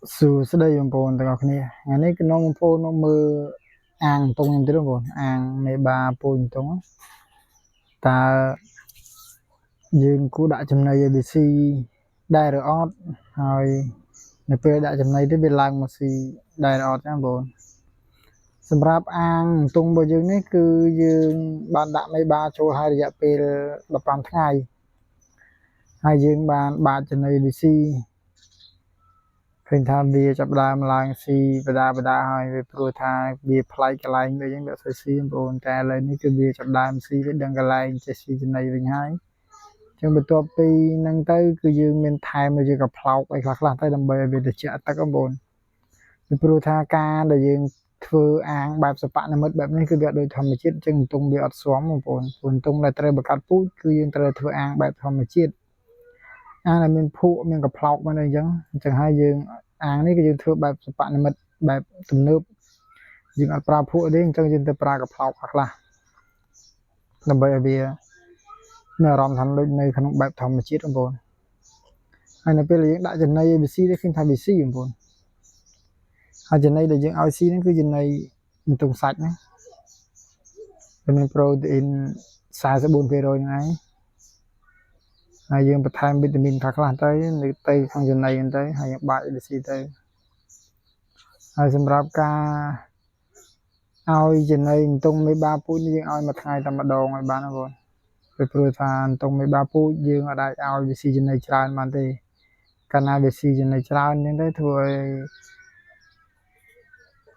Sự sẽ đây ông bồn từ ngọc này ngày nay cái nông phô nó mơ ang tung em tiếng bồn ang mấy ba bồn tung ta dương cú đã chấm này ABC đài rồi ót rồiในពេលដាក់ចំណីទៅវាឡើងមកស៊ីដែរអត់ចឹងបងសម្រាប់អាងទុងរបស់យើងនេះគឺយើងបានដាក់មេបាចូលហើយរយៈពេល15ថ្ងៃហើយយើងបានបាចចំណី ABC ឃើញថាវាចាប់ដើមឡើងស៊ីបដាហើយវាព្រោះថាវាផ្លែកកន្លែងដូចហ្នឹងវាអត់សូវស៊ីបងតែឥឡូវនេះគឺវាចាប់ដើមស៊ីវាដឹងកន្លែងចេះស៊ីចំណីវិញហើយចឹងបន្ទាប់ពីហ្នឹងទៅគឺយើងមានថែមនៅយើងក៏ផ្លោកអីខ្លះទៅដើម្បីឲ្យវាត្រជាក់ទឹកបងពីព្រោះថាការដែលយើងធ្វើអាងបែបសពនិមិត្តបែបនេះគឺវាអត់ដូចធម្មជាតិចឹងទុំវាអត់ស្មបងព្រោះទុំដែលត្រូវបង្កាត់ពូជគឺយើងត្រូវធ្វើអាងបែបធម្មជាតិអាងដែលមានភក់មានកផ្លោកមកអីចឹងហើយយើងអាងនេះគឺយើងធ្វើបែបសពនិមិត្តបែបទំនើបយើងអត់ប្រើភក់ទេអញ្ចឹងយើងទៅប្រើកផ្លោកខ្លះដើម្បីឲ្យវាមានអារម្មណ៍ថាដូចនៅក្នុងបែបធម្មជាតិបងប្អូនហើយនៅពេលយើងដាក់ចំណី ABC នេះឃើញថា BC បងប្អូនហើយចំណីដែលយើងឲ្យស៊ីហ្នឹងគឺចំណីទង់សាច់ណាវាមានប្រូតេអ៊ីន 44% ហ្នឹងឯងហើយយើងបន្ថែមវីតាមីនខ្លះទៅក្នុងចំណីហ្នឹងទៅហើយយើងបាច ABC ទៅហើយសម្រាប់ការឲ្យចំណីទង់មេបាពូជនេះយើងឲ្យមួយថ្ងៃតែម្ដងឲ្យបានបងប្អូនព្រោះថាទង់មេបាពូជយើងអាចឲ្យវាស៊ីចំណីច្រើនបានទេកាលណាវាស៊ីចំណីច្រើនអញ្ចឹងទៅធ្វើឲ្យ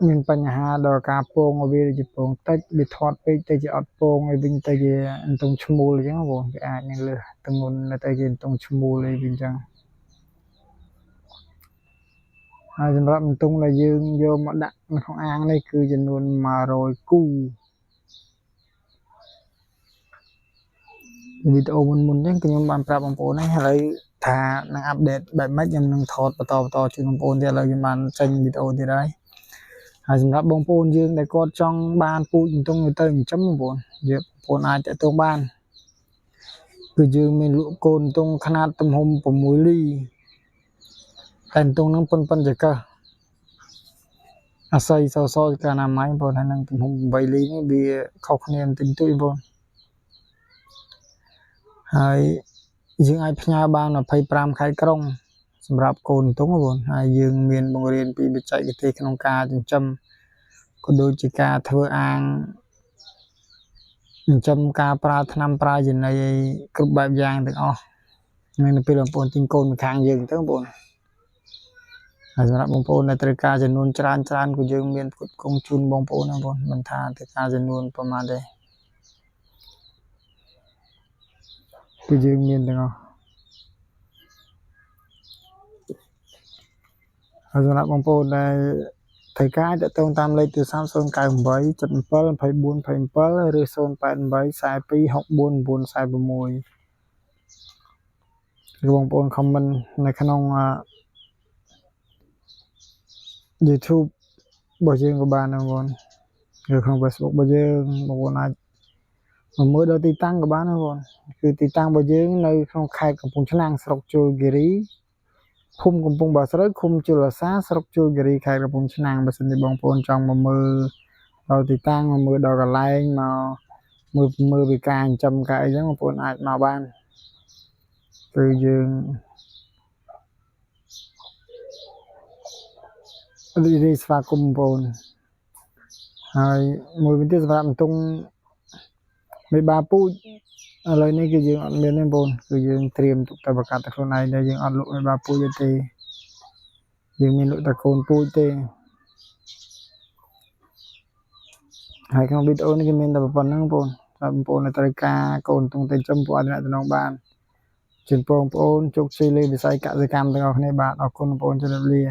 មានបញ្ហាដល់ការពងឲ្យវាជាពងតិចវាធាត់ពេកទៅជាអត់ពងឲ្យវិញទៅជាទង់ឈ្មោលអញ្ចឹងបងវាអាចនឹងលើសទម្ងន់ទៅជាទង់ឈ្មោលអីវិញអញ្ចឹងហើយសម្រាប់ទង់ដែលយើងយកមកដាក់នៅក្នុងអាងនេះគឺចំនួន100គូវីដេអូមុនហ្នឹងខ្ញុំបានប្រាប់បងប្អូនហ្នឹងហើយថានឹងអាប់ដេតបែបម៉េចខ្ញុំនឹងថតបន្តជូនបងប្អូនទៀតឥឡូវខ្ញុំបានចេញវីដេអូទៀតហើយសម្រាប់បងប្អូនយើងដែលគាត់ចង់បានពូជទង់ទៅចិញ្ចឹមបងប្អូនយើងបងប្អូនអាចតាក់ទងបានគឺយើងមានលក់កូនទង់ຂະຫນາດទំហំ6លីតែទង់ហ្នឹងប៉ុនចកអាស័យសកាណាម៉ៃបងប្អូនហើយនឹងទំហំ8លីនេះវាខុសគ្នាបន្តិចតួចបងប្អូនហើយយើងអាចផ្ញើបាន25ខែក្រុងសម្រាប់កូនទង់បងហើយយើងមានបង្រៀនពីបច្ចេកទេសក្នុងការចិញ្ចឹមក៏ដូចជាការធ្វើអាងចិញ្ចឹមការប្រើថ្នាំប្រើចំណីគ្រប់បែបយ៉ាងទាំងអស់នៅពេលបងប្អូនទិញកូនខាងយើងទៅបងប្អូនហើយសម្រាប់បងប្អូនដែលត្រូវការចំនួនច្រើនក៏យើងមានផ្គត់ផ្គង់ជូនបងប្អូនបងប្អូនមិនថាត្រូវការចំនួនប្រមាណទេគឺយើងមានទាំងអស់ហើយសម្រាប់បងប្អូនដែលត្រូវការតាក់ទងតាមលេខទូរស័ព្ទ098 77 24 27ឬ088 42 64 946ឬបងប្អូនខមមិននៅក្នុងYouTube របស់យើងក៏បានបងប្អូនឬក្នុង Facebook របស់យើងបងប្អូនអាចមកមើលដល់ទីតាំងក៏បានបងប្អូនគឺទីតាំងរបស់យើងនៅក្នុងខេត្តកំពង់ឆ្នាំងស្រុកជួរគិរីភូមិកំពង់បាស្រូវឃុំជលសាស្រុកជួរគិរីខេត្តកំពង់ឆ្នាំងបើសិនជាបងប្អូនចង់មកមើលដល់ទីតាំងមកមើលដល់កន្លែងមកមើលពីការចិញ្ចឹមការអីចឹងបងប្អូនអាចមកបានគឺយើងរីស្វាគមន៍បងប្អូនហើយមួយវិញទៀតសម្រាប់ទង់មេបាពូជឥឡូវនេះគឺយើងអត់មានទេបងប្អូនគឺយើងត្រៀមទុកតែបង្កាត់តែខ្លួនឯងតែយើងអត់លក់មេបាពូជទេយើងមានលក់តែកូនពូជទេហើយក្នុងវីដេអូនេះគឺមានតែប៉ុណ្្នឹងបងប្អូនដែលត្រូវការកូនទង់ទៅចិញ្ចឹមពួកអាចតំណងបានជូនបងប្អូនជោគជ័យលើវិស័យកសិកម្មទាំងអស់គ្នាបាទអរគុណបងប្អូនជម្រាបលា